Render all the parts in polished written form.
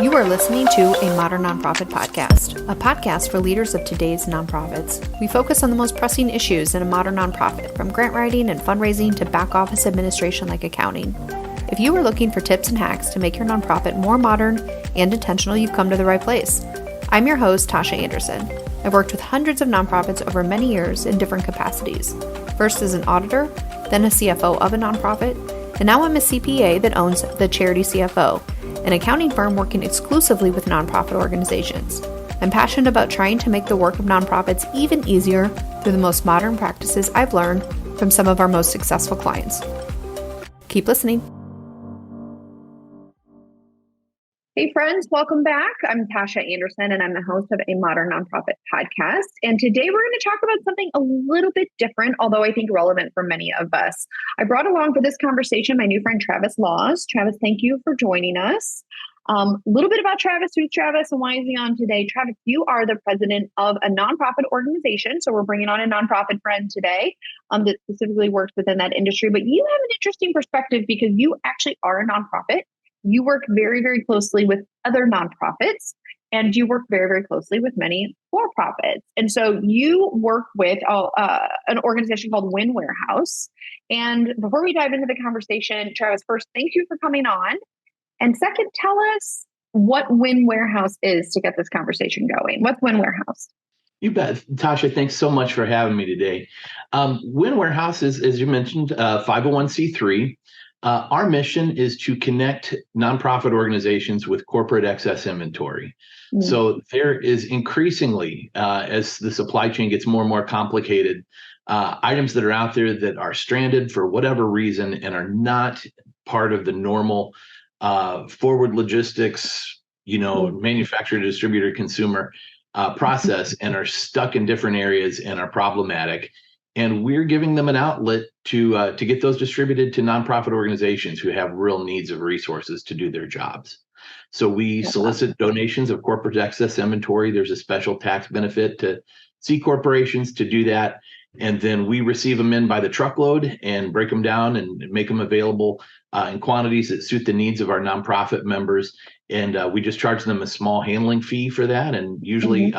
You are listening to a Modern Nonprofit Podcast, a podcast for leaders of today's nonprofits. We focus on the most pressing issues in a modern nonprofit, from grant writing and fundraising to back office administration like accounting. If you are looking for tips and hacks to make your nonprofit more modern and intentional, you've come to the right place. I'm your host, Tasha Anderson. I've worked with hundreds of nonprofits over many years in different capacities. First as an auditor, then a CFO of a nonprofit, and now I'm a CPA that owns the Charity CFO, an accounting firm working exclusively with nonprofit organizations. I'm passionate about trying to make the work of nonprofits even easier through the most modern practices I've learned from some of our most successful clients. Keep listening. Hey friends, welcome back. I'm Tasha Anderson and I'm the host of a Modern Nonprofit Podcast. And today we're going to talk about something a little bit different, although I think relevant for many of us. I brought along for this conversation my new friend, Travis Laws. Travis, thank you for joining us. A little bit about Travis. Who's Travis and why is he on today? Travis, you are the president of a nonprofit organization. So we're bringing on a nonprofit friend today that specifically works within that industry. But you have an interesting perspective because you actually are a nonprofit. You work very, very closely with other nonprofits, and you work very, very closely with many for-profits. And so you work with an organization called Win Warehouse. And before we dive into the conversation, Travis, first, thank you for coming on. And second, tell us what Win Warehouse is to get this conversation going. What's Win Warehouse? You bet. Tasha, thanks so much for having me today. Win Warehouse is, as you mentioned, 501c3. Our mission is to connect nonprofit organizations with corporate excess inventory. So there is increasingly, as the supply chain gets more and more complicated, items that are out there that are stranded for whatever reason and are not part of the normal forward logistics, manufacturer, distributor, consumer process and are stuck in different areas and are problematic. And we're giving them an outlet to get those distributed to nonprofit organizations who have real needs of resources to do their jobs. So we solicit donations of corporate excess inventory. There's a special tax benefit to C corporations to do that. And then we receive them in by the truckload and break them down and make them available in quantities that suit the needs of our nonprofit members. And we just charge them a small handling fee for that. And usually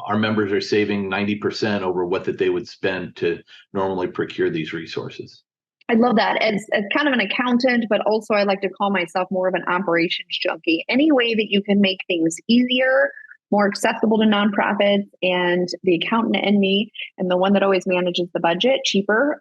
our members are saving 90% over what that they would spend to normally procure these resources. I love that. As kind of an accountant, but also I like to call myself more of an operations junkie. Any way that you can make things easier, more accessible to nonprofits, and the accountant and me, and the one that always manages the budget, cheaper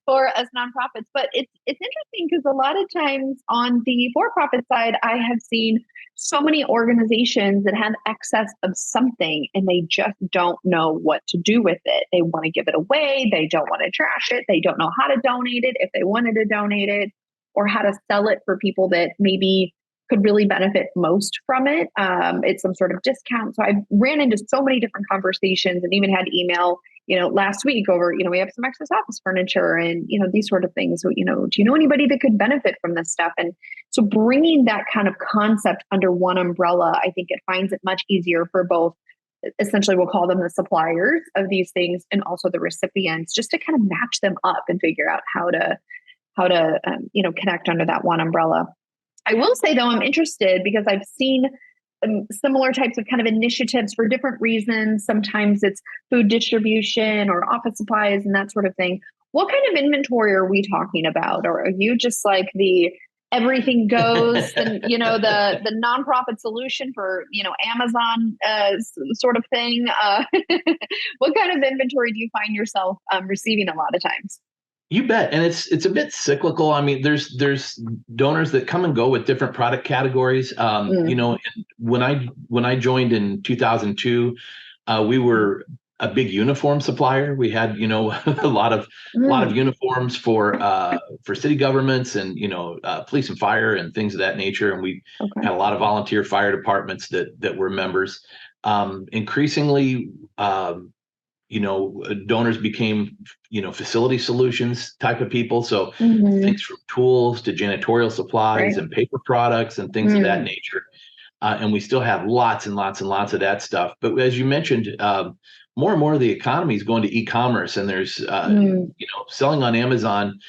for us nonprofits. But it's interesting because a lot of times on the for-profit side, I have seen so many organizations that have excess of something and they just don't know what to do with it. They want to give it away. They don't want to trash it. They don't know how to donate it if they wanted to donate it, or how to sell it for people that maybe could really benefit most from it. It's some sort of discount. So I ran into so many different conversations and even had email, last week over, we have some excess office furniture and, these sort of things. So, do you know anybody that could benefit from this stuff? And so bringing that kind of concept under one umbrella, I think it finds it much easier for both. Essentially, we'll call them the suppliers of these things and also the recipients, just to kind of match them up and figure out how to connect under that one umbrella. I will say, though, I'm interested because I've seen similar types of kind of initiatives for different reasons. Sometimes it's food distribution or office supplies and that sort of thing. What kind of inventory are we talking about? Or are you just like the everything goes and, the nonprofit solution for, Amazon sort of thing? What kind of inventory do you find yourself receiving a lot of times? You bet. And it's a bit cyclical. I mean, there's donors that come and go with different product categories. When I joined in 2002, we were a big uniform supplier. We had, a lot of uniforms for city governments and, police and fire and things of that nature. And we had a lot of volunteer fire departments that were members. Increasingly, donors became, facility solutions type of people. So things from tools to janitorial supplies and paper products and things of that nature. And we still have lots and lots and lots of that stuff. But as you mentioned, more and more of the economy is going to e-commerce, and there's, selling on Amazon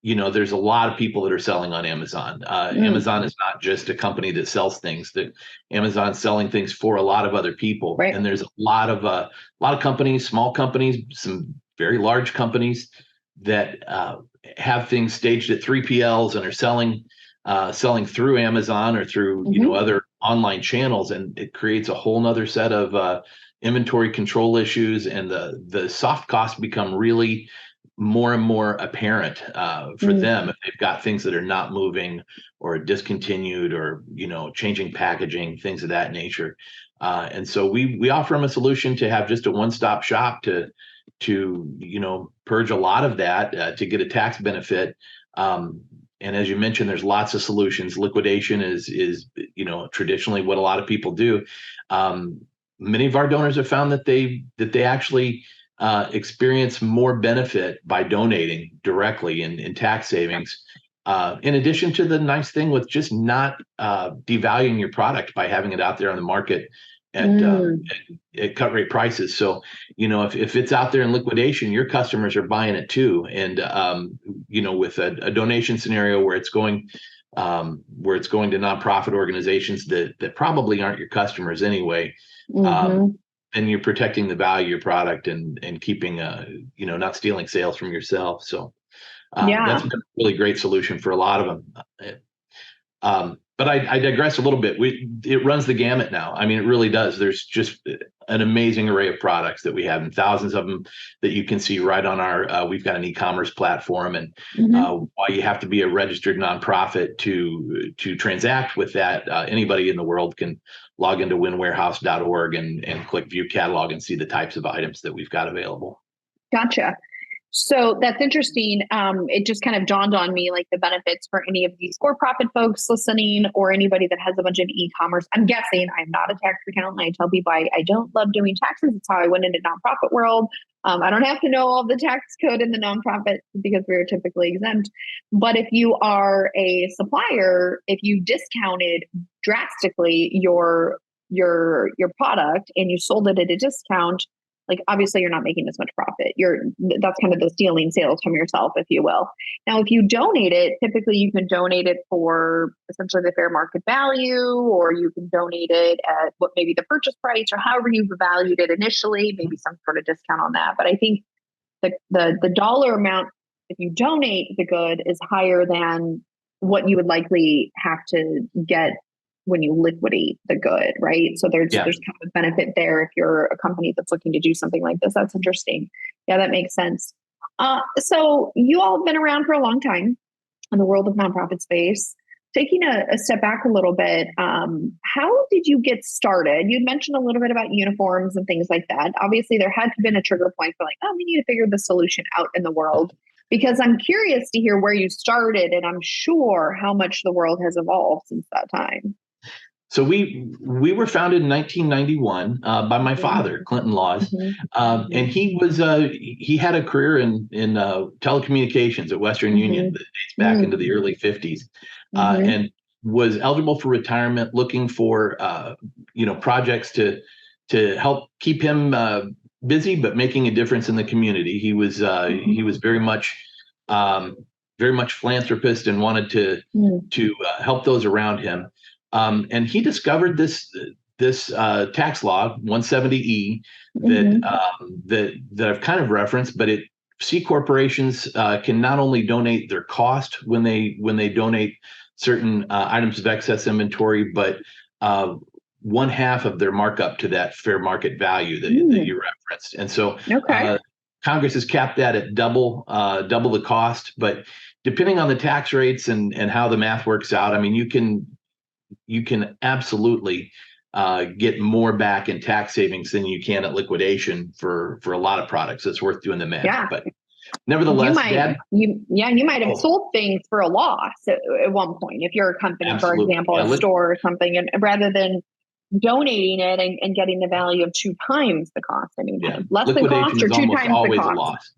there's a lot of people that are selling on Amazon. Amazon is not just a company that sells things. That Amazon's selling things for a lot of other people, Right. and there's a lot of companies, small companies, some very large companies that have things staged at 3PLs and are selling through Amazon or through other online channels, and it creates a whole nother set of inventory control issues, and the soft costs become really more and more apparent for them if they've got things that are not moving or discontinued or changing packaging, things of that nature. And so we offer them a solution to have just a one-stop shop to purge a lot of that to get a tax benefit. And as you mentioned, there's lots of solutions. Liquidation is traditionally what a lot of people do. Many of our donors have found that they actually experience more benefit by donating directly in tax savings. In addition to the nice thing with just not devaluing your product by having it out there on the market at cut rate prices. So, if it's out there in liquidation, your customers are buying it too. And, with a donation scenario where it's going to nonprofit organizations that probably aren't your customers anyway, and you're protecting the value of your product and keeping not stealing sales from yourself. So that's been a really great solution for a lot of them. But I digress a little bit. It runs the gamut now. I mean, it really does. There's just an amazing array of products that we have, and thousands of them that you can see right on our. We've got an e-commerce platform, and while you have to be a registered nonprofit to transact with that, anybody in the world can log into winwarehouse.org and click View Catalog and see the types of items that we've got available. Gotcha. So that's interesting. It just kind of dawned on me, like the benefits for any of these for-profit folks listening or anybody that has a bunch of e-commerce. I'm guessing I'm not a tax accountant. I tell people I don't love doing taxes. It's how I went into nonprofit world. I don't have to know all the tax code in the nonprofit because we're typically exempt. But if you are a supplier, if you discounted drastically your product and you sold it at a discount, like obviously you're not making as much profit. That's kind of the stealing sales from yourself, if you will. Now, if you donate it, typically you can donate it for essentially the fair market value, or you can donate it at what maybe the purchase price, or however you've valued it initially, maybe some sort of discount on that. But I think the dollar amount, if you donate the good, is higher than what you would likely have to get when you liquidate the good, right? So there's kind of a benefit there if you're a company that's looking to do something like this. That's interesting. Yeah, that makes sense. So you all have been around for a long time in the world of nonprofit space. Taking a step back a little bit, how did you get started? You'd mentioned a little bit about uniforms and things like that. Obviously, there had to have been a trigger point for we need to figure the solution out in the world. Because I'm curious to hear where you started, and I'm sure how much the world has evolved since that time. So we were founded in 1991 by my father, Clinton Laws, and he had a career in telecommunications at Western Union that dates back into the early 50s, and was eligible for retirement, looking for projects to help keep him busy but making a difference in the community. He was very much philanthropist and wanted to help those around him. And he discovered this tax law 170E that I've kind of referenced, but C corporations can not only donate their cost when they donate certain items of excess inventory, but 1/2 of their markup to that fair market value that you referenced. And so Congress has capped that at double the cost. But depending on the tax rates and how the math works out, I mean, you can absolutely get more back in tax savings than you can at liquidation for a lot of products. It's worth doing the math. Yeah. But nevertheless, you might have sold things for a loss at one point if you're a company, for example, a store or something, and rather than donating it and getting the value of 2 times the cost. I mean, less than cost or 2 times the cost. A loss.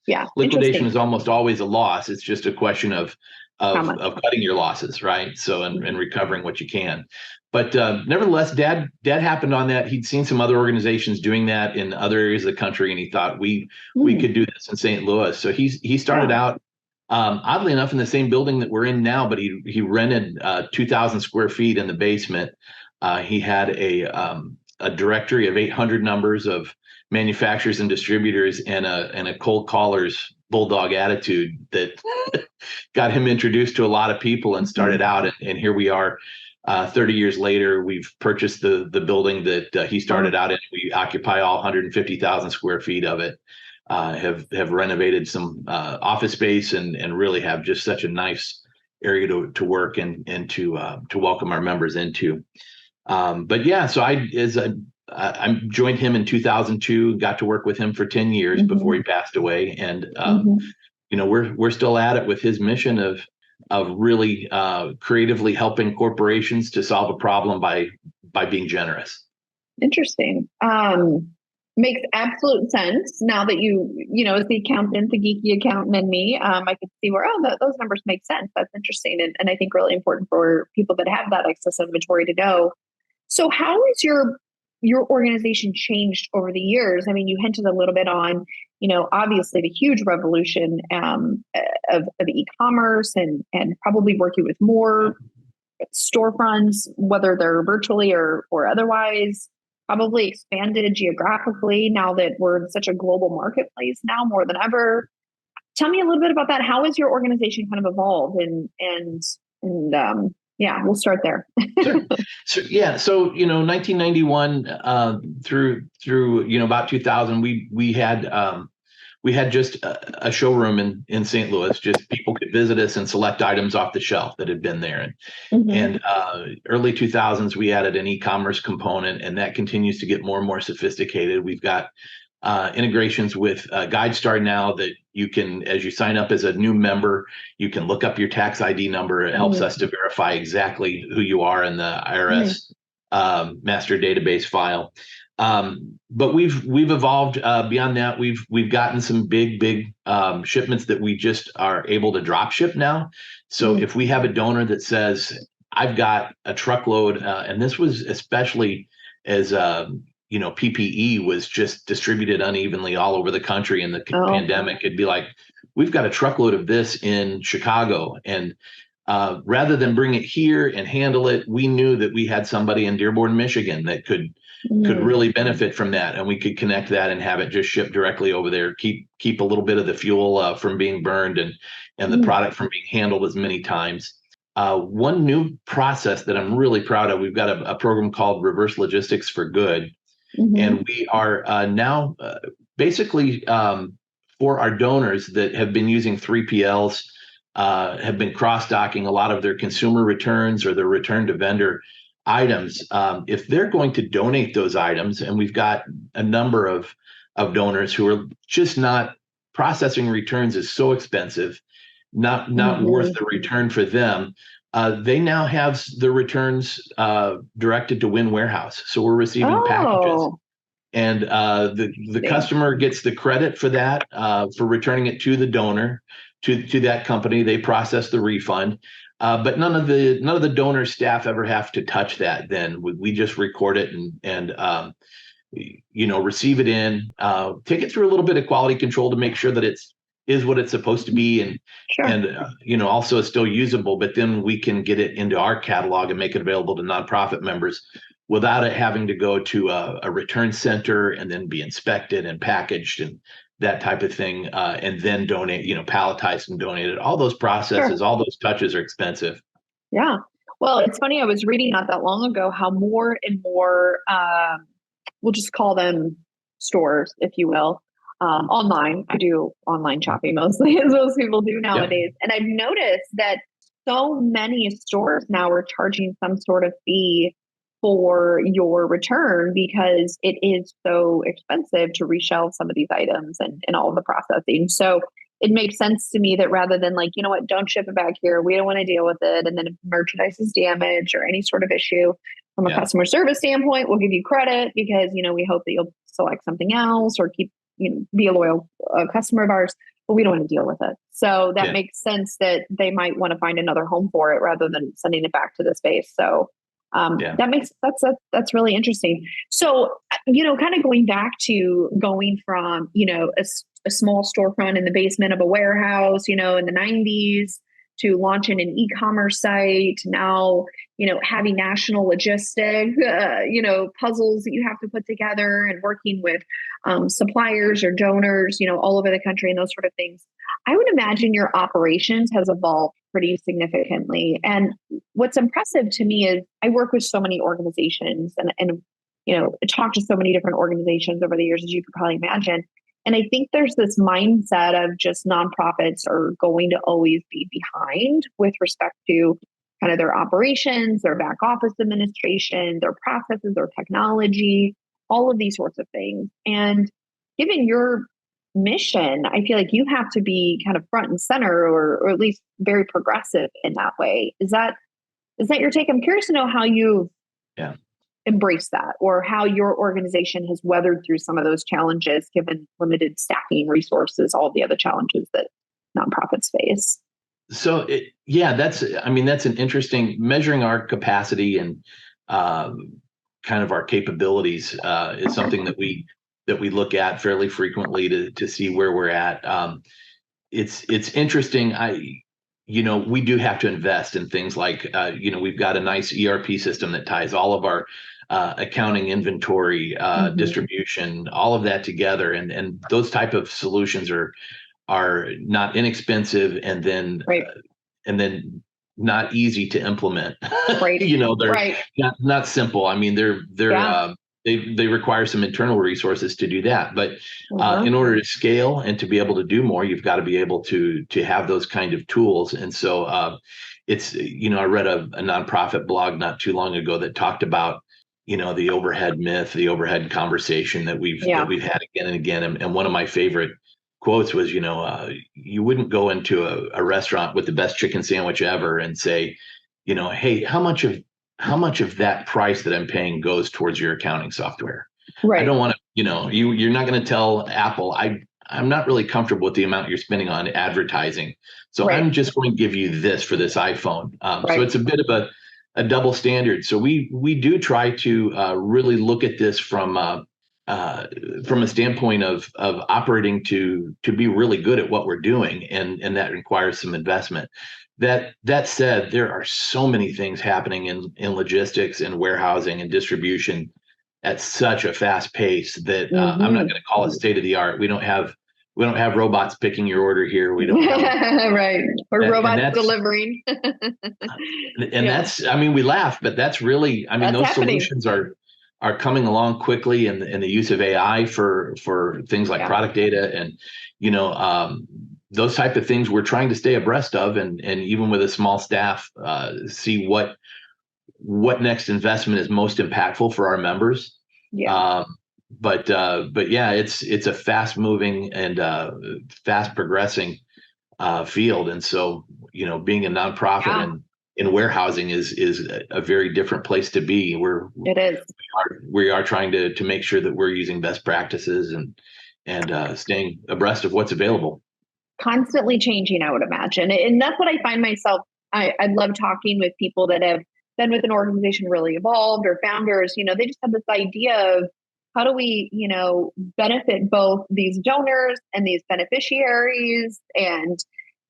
Yeah. Liquidation is almost always a loss. It's just a question of cutting your losses, right? So and recovering what you can. But nevertheless, Dad happened on that. He'd seen some other organizations doing that in other areas of the country, and he thought we could do this in St. Louis. So he started out Oddly enough, in the same building that we're in now, but he rented 2,000 square feet in the basement. He had a directory of 800 numbers of manufacturers and distributors, and a cold caller's bulldog attitude that got him introduced to a lot of people and started out. And here we are, 30 years later. We've purchased the building that he started out in. We occupy all 150,000 square feet of it. Have renovated some office space and really have just such a nice area to work and to welcome our members into. But yeah, so I joined him in 2002, got to work with him for 10 years before he passed away. And, we're still at it with his mission of really creatively helping corporations to solve a problem by being generous. Interesting. Makes absolute sense now that as the accountant, the geeky accountant in me, I could see where, those numbers make sense. That's interesting. And I think really important for people that have that excess inventory to know. So how has your organization changed over the years? I mean, you hinted a little bit on, obviously the huge revolution of e-commerce and probably working with more storefronts, whether they're virtually or otherwise, probably expanded geographically now that we're in such a global marketplace now more than ever. Tell me a little bit about that. How has your organization kind of evolved? And we'll start there. Sure. So 1991 through about 2000, we had just a showroom in St. Louis. Just people could visit us and select items off the shelf that had been there. And early 2000s, we added an e-commerce component, and that continues to get more and more sophisticated. We've got integrations with GuideStar now that you can, as you sign up as a new member, you can look up your tax ID number. It helps us to verify exactly who you are in the IRS master database file. But we've evolved beyond that. We've gotten some big shipments that we just are able to drop ship now. So if we have a donor that says, I've got a truckload, and this was especially as PPE was just distributed unevenly all over the country in the pandemic. It'd be like, we've got a truckload of this in Chicago, and rather than bring it here and handle it, we knew that we had somebody in Dearborn, Michigan that could really benefit from that, and we could connect that and have it just shipped directly over there. Keep a little bit of the fuel from being burned and the product from being handled as many times. One new process that I'm really proud of, we've got a program called Reverse Logistics for Good, and we are now basically for our donors that have been using 3PLs, have been cross-docking a lot of their consumer returns or their return to vendor items. If they're going to donate those items, and we've got a number of donors who are just not, processing returns is so expensive, not worth the return for them. They now have the returns directed to Win Warehouse. So we're receiving packages, and the customer gets the credit for that, for returning it to the donor, to that company. They process the refund. But none of the donor staff ever have to touch that. Then we just record it and receive it in, take it through a little bit of quality control to make sure that is what it's supposed to be, and also it's still usable. But then we can get it into our catalog and make it available to nonprofit members without it having to go to a return center and then be inspected and packaged and that type of thing, and then donate, palletized and donated. All those processes, all those touches are expensive. Yeah. Well, it's funny. I was reading not that long ago how more and more, we'll just call them stores, if you will, online. I do online shopping mostly, as most people do nowadays. And I've noticed that so many stores now are charging some sort of fee for your return because it is so expensive to reshelve some of these items and all of the processing. So it makes sense to me that rather than don't ship it back here, we don't want to deal with it. And then if merchandise is damaged or any sort of issue from a customer service standpoint, we'll give you credit because, we hope that you'll select something else or keep, be a loyal customer of ours, but we don't want to deal with it. So that makes sense that they might want to find another home for it rather than sending it back to the space. So that's really interesting. So, kind of going back to going from, a small storefront in the basement of a warehouse, in the 90s, to launching an e-commerce site, now, having national logistic, puzzles that you have to put together, and working with suppliers or donors, all over the country, and those sort of things. I would imagine your operations has evolved pretty significantly. And what's impressive to me is I work with so many organizations and talk to so many different organizations over the years, as you could probably imagine. And I think there's this mindset of just nonprofits are going to always be behind with respect to kind of their operations, their back office administration, their processes, their technology, all of these sorts of things. And given your mission, I feel like you have to be kind of front and center, or at least very progressive in that way. Is that your take? I'm curious to know how you embrace that, or how your organization has weathered through some of those challenges, given limited staffing resources, all the other challenges that nonprofits face. So that's an interesting, measuring our capacity and kind of our capabilities is something that we look at fairly frequently to see where we're at. It's interesting. We do have to invest in things like, we've got a nice ERP system that ties all of our accounting, inventory, distribution, all of that together. And those type of solutions are not inexpensive, and then not easy to implement. Right. They're not simple. I mean, they require some internal resources to do that. But in order to scale and to be able to do more, you've got to be able to have those kind of tools. And so it's, I read a nonprofit blog not too long ago that talked about, the overhead myth, the overhead conversation that we've had again and again. And one of my favorite quotes was, you wouldn't go into a restaurant with the best chicken sandwich ever and say, hey, how much of that price that I'm paying goes towards your accounting software? Right. I don't want to, you're not going to tell Apple, I'm not really comfortable with the amount you're spending on advertising. So I'm just going to give you this for this iPhone. So it's a bit of a double standard. So we do try to really look at this from a standpoint of operating to be really good at what we're doing, and that requires some investment. That said, there are so many things happening in logistics and warehousing and distribution at such a fast pace that I'm not going to call it state of the art. We don't have robots picking your order here. We don't have right, or robots delivering. and that's, we laugh, but that's really, those happening. Solutions are coming along quickly, and the use of AI for things like product data and those type of things we're trying to stay abreast of, and even with a small staff, see what next investment is most impactful for our members. But it's a fast moving and fast progressing field, and so being a nonprofit in warehousing is a very different place to be. We are trying to make sure that we're using best practices and staying abreast of what's available. Constantly changing, I would imagine. And that's what I find myself. I love talking with people that have been with an organization really evolved, or founders. They just have this idea of, how do we, benefit both these donors and these beneficiaries, and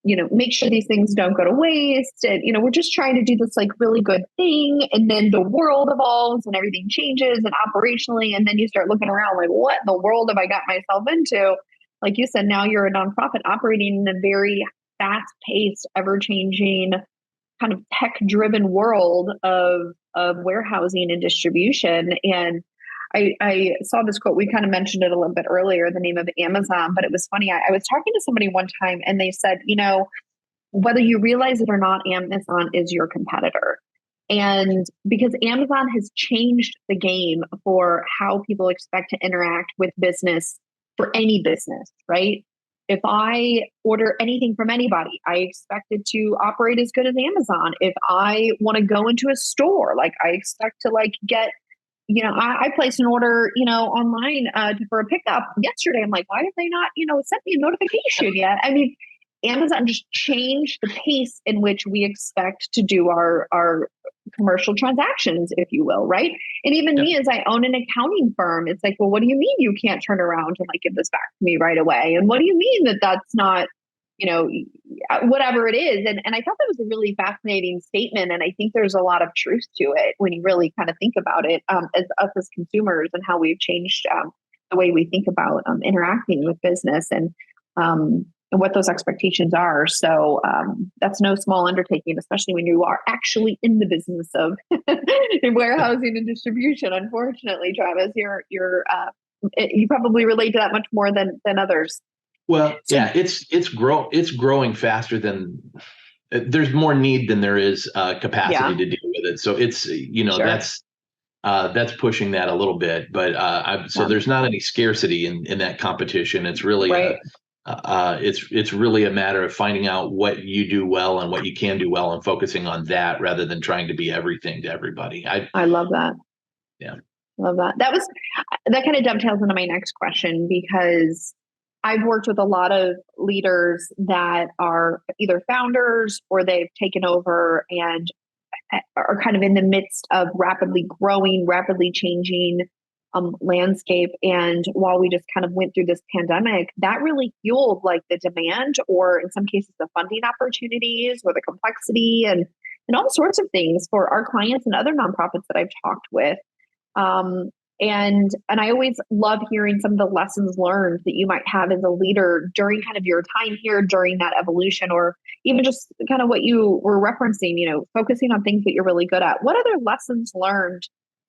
make sure these things don't go to waste. And, we're just trying to do this like really good thing. And then the world evolves and everything changes, and operationally, and then you start looking around like, what in the world have I got myself into? Like you said, now you're a nonprofit operating in a very fast-paced, ever-changing, kind of tech-driven world of warehousing and distribution. And I saw this quote. We kind of mentioned it a little bit earlier, the name of Amazon, but it was funny. I was talking to somebody one time, and they said, whether you realize it or not, Amazon is your competitor. And because Amazon has changed the game for how people expect to interact with business, for any business, right? If I order anything from anybody, I expect it to operate as good as Amazon. If I want to go into a store, I expect to get, I placed an order, online for a pickup yesterday. I'm like, why have they not, sent me a notification yet? Amazon just changed the pace in which we expect to do our commercial transactions, if you will, right? And even me, as I own an accounting firm, it's like, well, what do you mean you can't turn around and like give this back to me right away? And what do you mean that that's not, you know, whatever it is? And I thought that was a really fascinating statement. And I think there's a lot of truth to it when you really kind of think about it, as us as consumers and how we've changed the way we think about interacting with business and what those expectations are. So that's no small undertaking, especially when you are actually in the business of warehousing and distribution. Unfortunately, Travis, you probably relate to that much more than others. Well, yeah, it's growing faster than there's more need than there is capacity to deal with it. So it's, Sure. that's pushing that a little bit, but so there's not any scarcity in that competition. It's really Right. it's really a matter of finding out what you do well and what you can do well and focusing on that rather than trying to be everything to everybody. I love that. Yeah. Love that. That kind of dovetails into my next question, because I've worked with a lot of leaders that are either founders or they've taken over and are kind of in the midst of rapidly growing, rapidly changing landscape. And while we just kind of went through this pandemic, that really fueled like the demand, or in some cases, the funding opportunities or the complexity and all sorts of things for our clients and other nonprofits that I've talked with. And I always love hearing some of the lessons learned that you might have as a leader during kind of your time here during that evolution, or even just kind of what you were referencing, focusing on things that you're really good at. What other lessons learned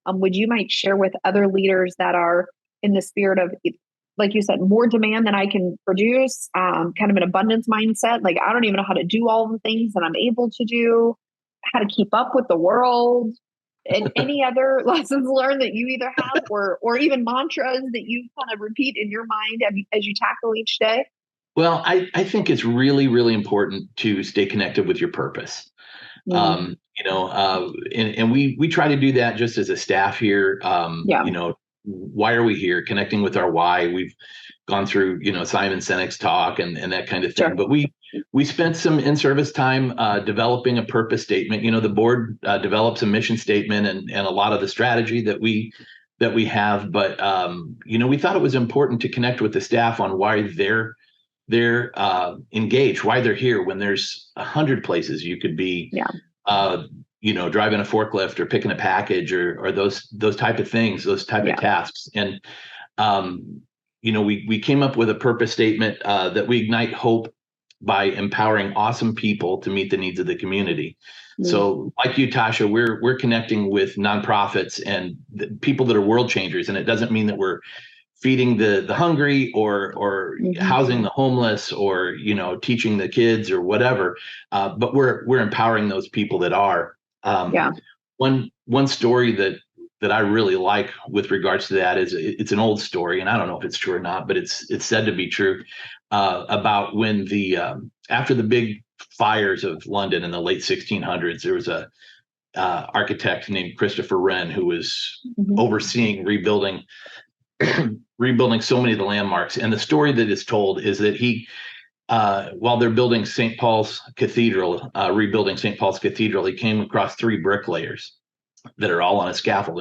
would you might share with other leaders that are in the spirit of, like you said, more demand than I can produce, kind of an abundance mindset? Like, I don't even know how to do all the things that I'm able to do, how to keep up with the world. And any other lessons learned that you either have or even mantras that you kind of repeat in your mind as you tackle each day? Well, I think it's really, really important to stay connected with your purpose. Mm-hmm. And we try to do that just as a staff here. Yeah. Why are we here? Connecting with our why. We've gone through, Simon Sinek's talk and that kind of thing. Sure. But we spent some in-service time developing a purpose statement. The board develops a mission statement and a lot of the strategy that we have. But we thought it was important to connect with the staff on why they're engaged, why they're here when there's 100 places you could be. Yeah. Driving a forklift or picking a package or those type of things, those type of tasks. And we came up with a purpose statement that we ignite hope by empowering awesome people to meet the needs of the community. Mm-hmm. So like you, Tasha, we're connecting with nonprofits and people that are world changers. And it doesn't mean that we're feeding the hungry or mm-hmm. housing the homeless or, teaching the kids or whatever. But we're empowering those people that are. One story that I really like with regards to that is it's an old story, and I don't know if it's true or not, but it's said to be true, about when the after the big fires of London in the late 1600s, there was a architect named Christopher Wren who was mm-hmm. overseeing rebuilding so many of the landmarks. And the story that is told is that he, while they're building St. Paul's Cathedral, rebuilding St. Paul's Cathedral, he came across 3 bricklayers that are all on a scaffold.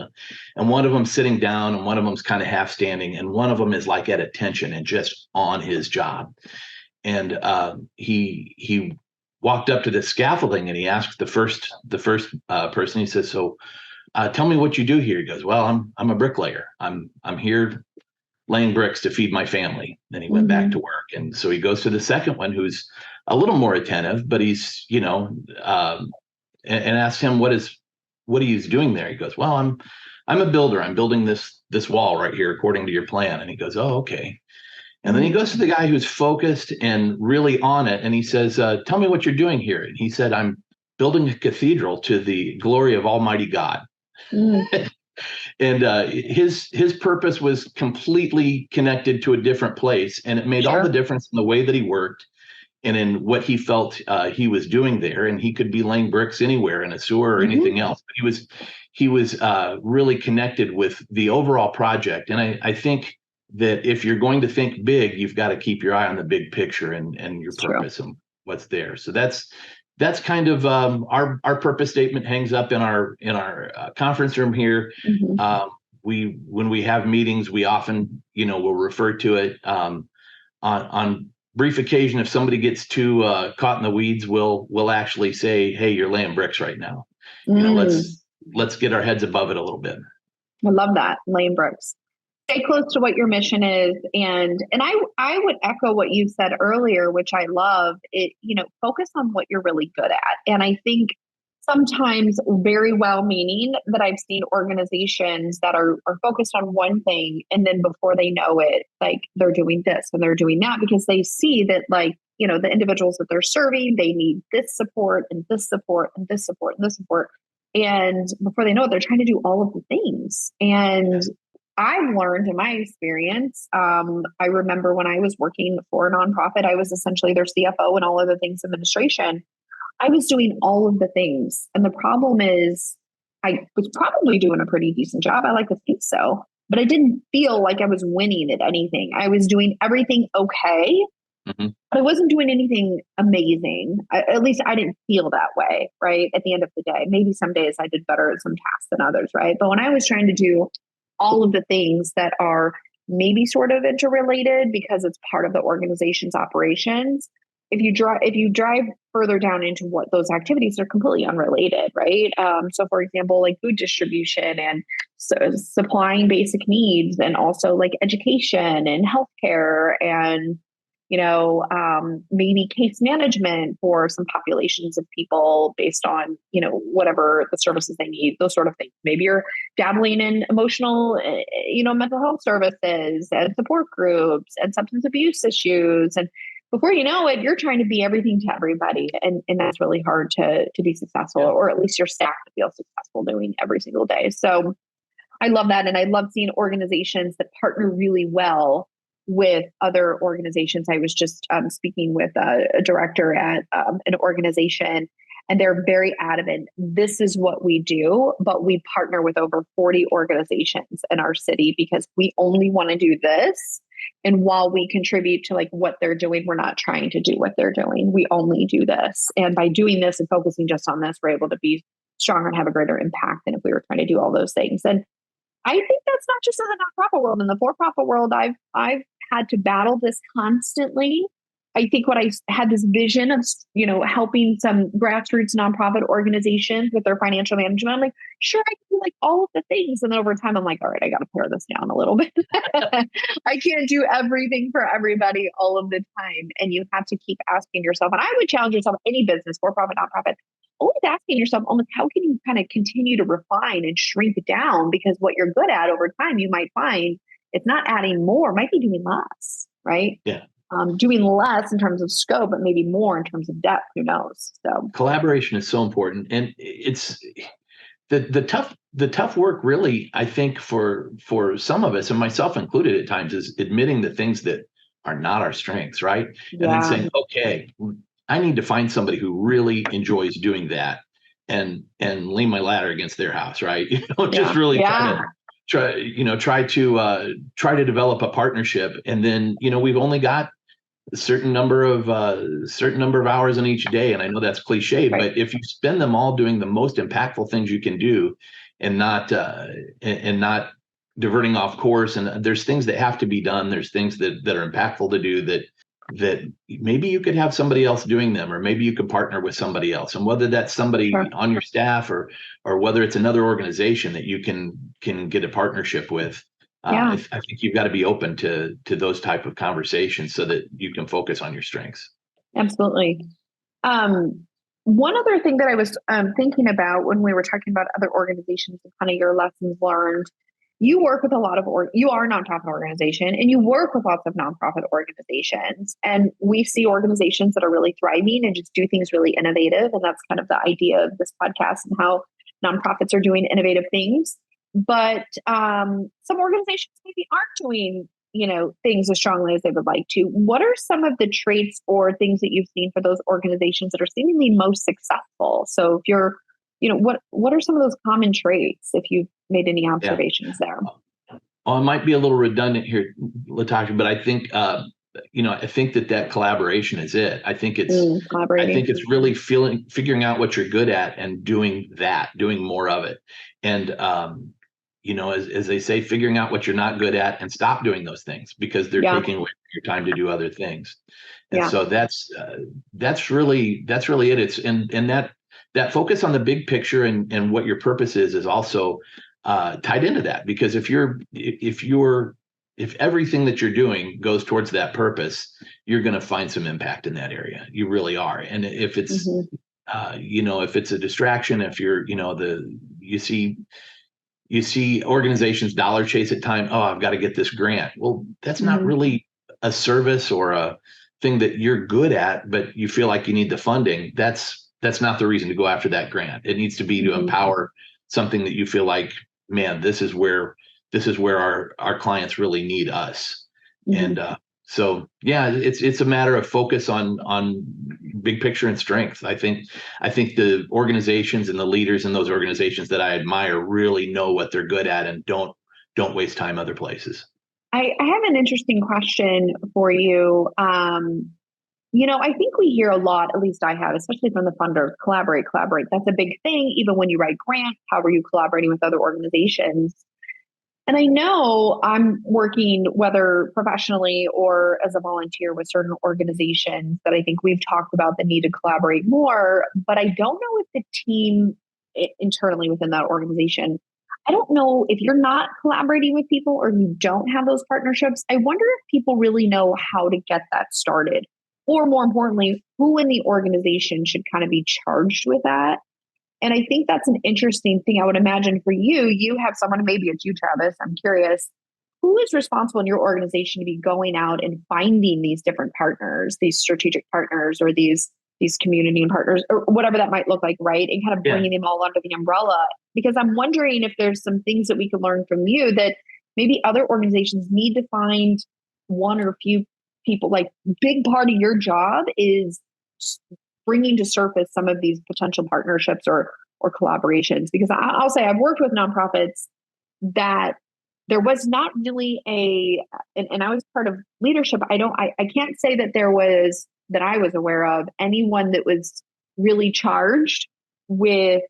And one of them sitting down and one of them's kind of half standing. And one of them is like at attention and just on his job. And he walked up to the scaffolding and he asked the first person, he says, so tell me what you do here. He goes, well, I'm a bricklayer. I'm here laying bricks to feed my family. Then he went mm-hmm. back to work. And so he goes to the second one, who's a little more attentive, but he's, and asks him, what he's doing there. He goes, well, I'm a builder. I'm building this wall right here, according to your plan. And he goes, oh, okay. And then he goes to the guy who's focused and really on it. And he says, tell me what you're doing here. And he said, I'm building a cathedral to the glory of Almighty God. Mm. And his purpose was completely connected to a different place. And it made all the difference in the way that he worked and in what he felt he was doing there. And he could be laying bricks anywhere in a sewer or mm-hmm. anything else. But he was really connected with the overall project. And I think that if you're going to think big, you've got to keep your eye on the big picture and your purpose. And what's there. So that's kind of our purpose statement hangs up in our conference room here. Mhm. When we have meetings, we often will refer to it on brief occasion. If somebody gets too caught in the weeds, we'll actually say, hey, you're laying bricks right now. Mm. Let's get our heads above it a little bit. I love that, laying bricks. Stay close to what your mission is, and I would echo what you said earlier, which I love. It focus on what you're really good at, and I think sometimes very well meaning that I've seen organizations that are focused on one thing, and then before they know it, like they're doing this and they're doing that because they see that the individuals that they're serving, they need this support and this support and this support and this support. And before they know it, they're trying to do all of the things. And I've learned in my experience, I remember when I was working for a nonprofit, I was essentially their CFO and all of the things administration. I was doing all of the things. And the problem is, I was probably doing a pretty decent job. I like to think so, but I didn't feel like I was winning at anything. I was doing everything okay, Mm-hmm. but I wasn't doing anything amazing. At least I didn't feel that way, right? At the end of the day, maybe some days I did better at some tasks than others, right? But when I was trying to do all of the things that are maybe sort of interrelated because it's part of the organization's operations, if you drive further down into what those activities are completely unrelated, right? So for example, like food distribution and supplying basic needs, and also like education and healthcare, and maybe case management for some populations of people based on, whatever the services they need, those sort of things. Maybe you're dabbling in emotional, mental health services and support groups and substance abuse issues. And before you know it, you're trying to be everything to everybody. And that's really hard to be successful, or at least your staff to feel successful doing every single day. So I love that. And I love seeing organizations that partner really well with other organizations. I was just speaking with a director at an organization, and they're very adamant. This is what we do, but we partner with over 40 organizations in our city because we only want to do this. And while we contribute to like what they're doing, we're not trying to do what they're doing. We only do this. And by doing this and focusing just on this, we're able to be stronger and have a greater impact than if we were trying to do all those things. And I think that's not just in the nonprofit world. In the for-profit world, I've had to battle this constantly. I think what I had this vision of, helping some grassroots nonprofit organizations with their financial management. I'm like, sure, I can do like all of the things. And then over time, I'm like, all right, I got to pare this down a little bit. I can't do everything for everybody all of the time. And you have to keep asking yourself, and I would challenge yourself, any business, for-profit, nonprofit, always asking yourself, almost, how can you kind of continue to refine and shrink it down? Because what you're good at over time, you might find it's not adding more, might be doing less, right? Yeah. Doing less in terms of scope, but maybe more in terms of depth. Who knows? So collaboration is so important, and it's the tough work. Really, I think for some of us, and myself included at times, is admitting the things that are not our strengths, right? And then saying, okay, I need to find somebody who really enjoys doing that, and lean my ladder against their house, right? Just really try to develop a partnership. And then we've only got a certain number of hours in each day, and I know that's cliche, right, but if you spend them all doing the most impactful things you can do, and not diverting off course, and there's things that have to be done, there's things that are impactful to do, that maybe you could have somebody else doing them, or maybe you could partner with somebody else. And whether that's somebody on your staff, or whether it's another organization that you can get a partnership with, I think you've got to be open to those type of conversations so that you can focus on your strengths. Absolutely. One other thing that I was thinking about when we were talking about other organizations and kind of your lessons learned, you work with a lot of, you are a nonprofit organization, and you work with lots of nonprofit organizations. And we see organizations that are really thriving and just do things really innovative. And that's kind of the idea of this podcast, and how nonprofits are doing innovative things. But some organizations maybe aren't doing, things as strongly as they would like to. What are some of the traits or things that you've seen for those organizations that are seemingly most successful? So if you're, what are some of those common traits, if you've made any observations there? Well, it might be a little redundant here, Latasha, but I think I think that collaboration is it. I Collaborating. think it's really figuring out what you're good at and doing more of it. And, as they say, figuring out what you're not good at and stop doing those things because they're Yeah. taking away your time to do other things. And Yeah. so that's really it. It's and that focus on the big picture and what your purpose is also tied into that, because if everything that you're doing goes towards that purpose, you're going to find some impact in that area. You really are. And if it's if it's a distraction, if you see organizations dollar chase at time. Oh, I've got to get this grant. Well, that's not really a service or a thing that you're good at, but you feel like you need the funding. That's not the reason to go after that grant. It needs to be to empower something that you feel like, man, this is where our clients really need us. And so, yeah, it's a matter of focus on big picture and strength. I think the organizations and the leaders in those organizations that I admire really know what they're good at and don't waste time other places. I have an interesting question for you. I think we hear a lot, at least I have, especially from the funder, collaborate. That's a big thing. Even when you write grants, how are you collaborating with other organizations? And I know I'm working, whether professionally or as a volunteer, with certain organizations that I think we've talked about the need to collaborate more, but I don't know if the team internally within that organization, I don't know if you're not collaborating with people or you don't have those partnerships. I wonder if people really know how to get that started, or more importantly, who in the organization should kind of be charged with that. And I think that's an interesting thing. I would imagine for you, you have someone, maybe it's you, Travis. I'm curious, who is responsible in your organization to be going out and finding these different partners, these strategic partners, or these community partners, or whatever that might look like, right? And kind of bringing them all under the umbrella. Because I'm wondering if there's some things that we could learn from you that maybe other organizations need to find one or a few people. Like, big part of your job is bringing to surface some of these potential partnerships or collaborations. Because I'll say I've worked with nonprofits that there was not really and I was part of leadership. I can't say that there was, that I was aware of, anyone that was really charged with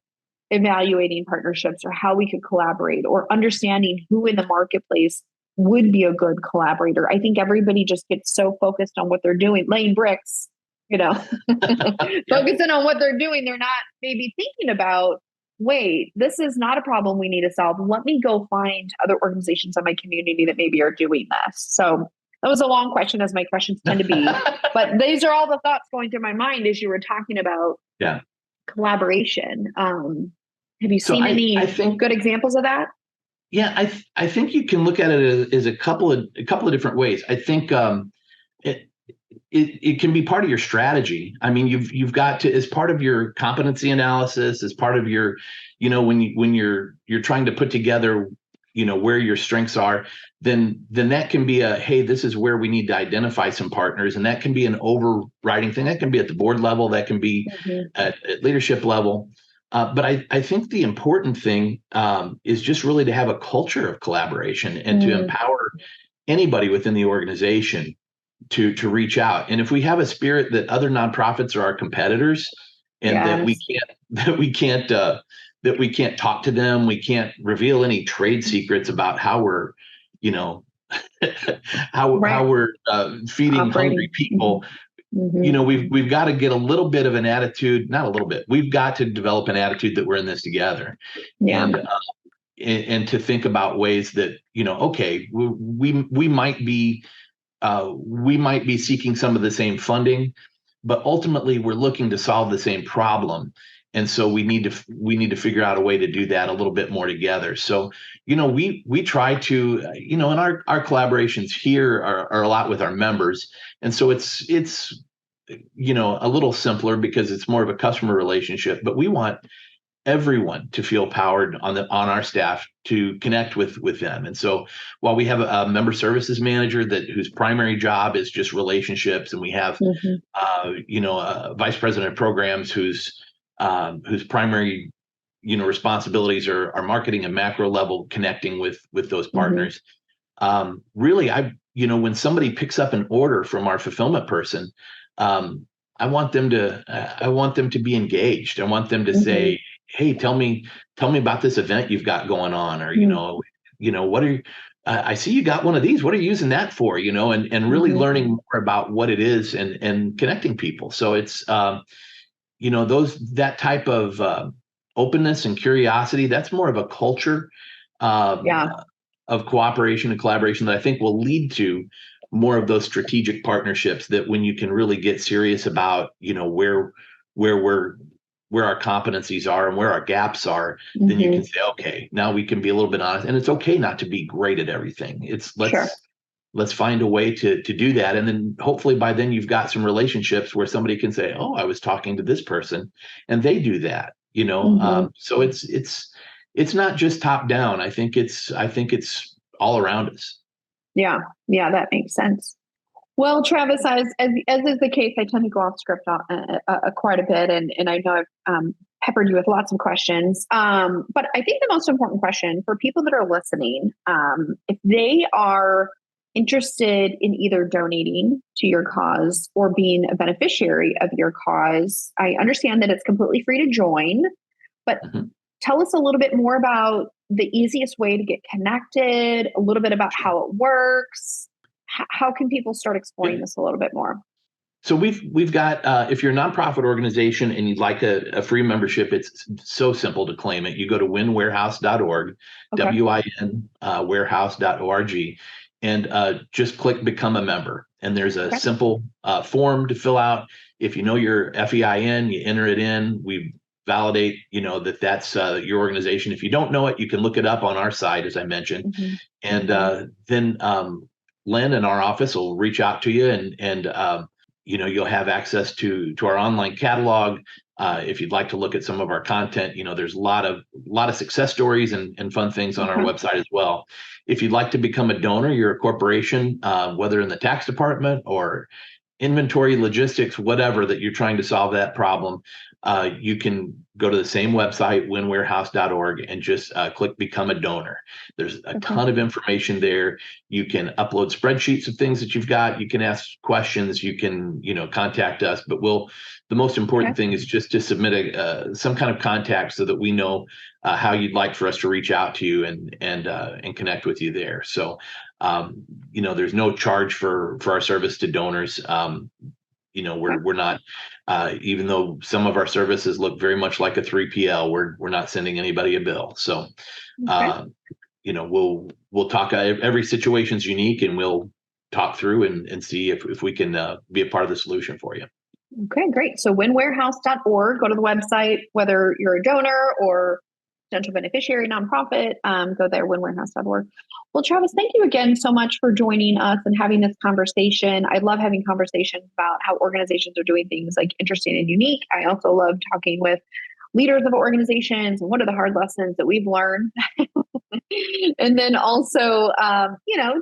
evaluating partnerships or how we could collaborate or understanding who in the marketplace would be a good collaborator. I think everybody just gets so focused on what they're doing, laying bricks, focusing on what they're doing. They're not maybe thinking about, wait, this is not a problem we need to solve. Let me go find other organizations in my community that maybe are doing this. So that was a long question, as my questions tend to be, but these are all the thoughts going through my mind as you were talking about collaboration. Have you seen any good examples of that? Yeah, I think you can look at it as a couple of different ways. I think it can be part of your strategy. I mean, you've got to, as part of your competency analysis, as part of your, when you're trying to put together, where your strengths are, then that can be hey, this is where we need to identify some partners. And that can be an overriding thing. That can be at the board level. That can be at leadership level. But I think the important thing is just really to have a culture of collaboration and to empower anybody within the organization to reach out. And if we have a spirit that other nonprofits are our competitors, and that we can't talk to them, we can't reveal any trade secrets about how we're, how we're feeding hungry people. We've got to get a little bit of an attitude, not a little bit. We've got to develop an attitude that we're in this together, and to think about ways that okay, we might be seeking some of the same funding, but ultimately we're looking to solve the same problem. And so we need to figure out a way to do that a little bit more together. So, we try to, in our collaborations here are a lot with our members. And so it's a little simpler because it's more of a customer relationship, but we want everyone to feel powered on our staff to connect with them. And so while we have a member services manager whose primary job is just relationships, and we have a vice president of programs whose primary responsibilities are marketing and macro level connecting with those partners. really, when somebody picks up an order from our fulfillment person, I want them to be engaged. I want them to say, "Hey, tell me about this event you've got going on," or what are you, I see you got one of these. What are you using that for? And really learning more about what it is and connecting people. So it's that type of openness and curiosity. That's more of a culture of cooperation and collaboration that I think will lead to more of those strategic partnerships, that when you can really get serious about, where our competencies are and where our gaps are, then you can say, okay, now we can be a little bit honest, and it's okay not to be great at everything. Let's find a way to do that. And then hopefully by then you've got some relationships where somebody can say, oh, I was talking to this person and they do that, so it's not just top down. I think it's all around us. Yeah, that makes sense. Well, Travis, as is the case, I tend to go off script quite a bit, and I know I've peppered you with lots of questions. But I think the most important question for people that are listening, if they are interested in either donating to your cause or being a beneficiary of your cause, I understand that it's completely free to join, but tell us a little bit more about the easiest way to get connected, a little bit about how it works. How can people start exploring this a little bit more? So we've got, if you're a nonprofit organization and you'd like a free membership, it's so simple to claim it. You go to winwarehouse.org, WIN warehouse.org, and just click Become a Member. And there's a simple form to fill out. If you know your FEIN, you enter it in. We validate, that's your organization. If you don't know it, you can look it up on our site, as I mentioned. And then Lynn in our office will reach out to you, and you'll have access to our online catalog. If you'd like to look at some of our content, there's a lot of success stories and fun things on our website as well. If you'd like to become a donor, you're a corporation, whether in the tax department or inventory, logistics, whatever, that you're trying to solve that problem, you can go to the same website, winwarehouse.org, and just click Become a Donor. There's a ton of information there. You can upload spreadsheets of things that you've got. You can ask questions. You can, contact us. But the most important thing is just to submit some kind of contact so that we know how you'd like for us to reach out to you and connect with you there. So, there's no charge for our service to donors. We're not, even though some of our services look very much like a 3PL, we're not sending anybody a bill. So, we'll talk. Every situation's unique, and we'll talk through and see if we can be a part of the solution for you. Okay, great. So winwarehouse.org, go to the website, whether you're a donor or potential beneficiary, nonprofit, go there, winwarehouse.org. Well, Travis, thank you again so much for joining us and having this conversation. I love having conversations about how organizations are doing things like interesting and unique. I also love talking with leaders of organizations and what are the hard lessons that we've learned. And then also,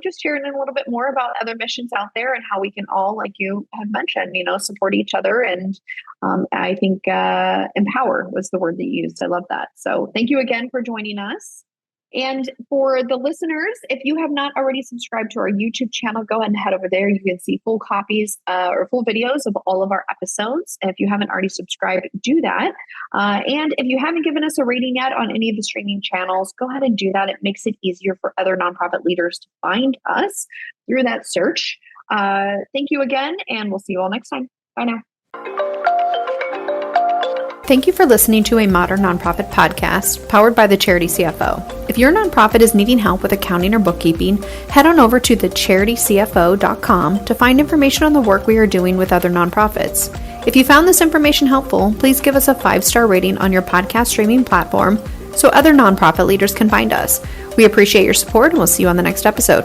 just hearing a little bit more about other missions out there and how we can all, like you had mentioned, support each other. And I think empower was the word that you used. I love that. So thank you again for joining us. And for the listeners, if you have not already subscribed to our YouTube channel, go ahead and head over there. You can see full copies or full videos of all of our episodes. If you haven't already subscribed, do that. And if you haven't given us a rating yet on any of the streaming channels, go ahead and do that. It makes it easier for other nonprofit leaders to find us through that search. Thank you again, and we'll see you all next time. Bye now. Thank you for listening to a Modern Nonprofit podcast powered by the Charity CFO. If your nonprofit is needing help with accounting or bookkeeping, head on over to thecharitycfo.com to find information on the work we are doing with other nonprofits. If you found this information helpful, please give us a 5-star rating on your podcast streaming platform so other nonprofit leaders can find us. We appreciate your support, and we'll see you on the next episode.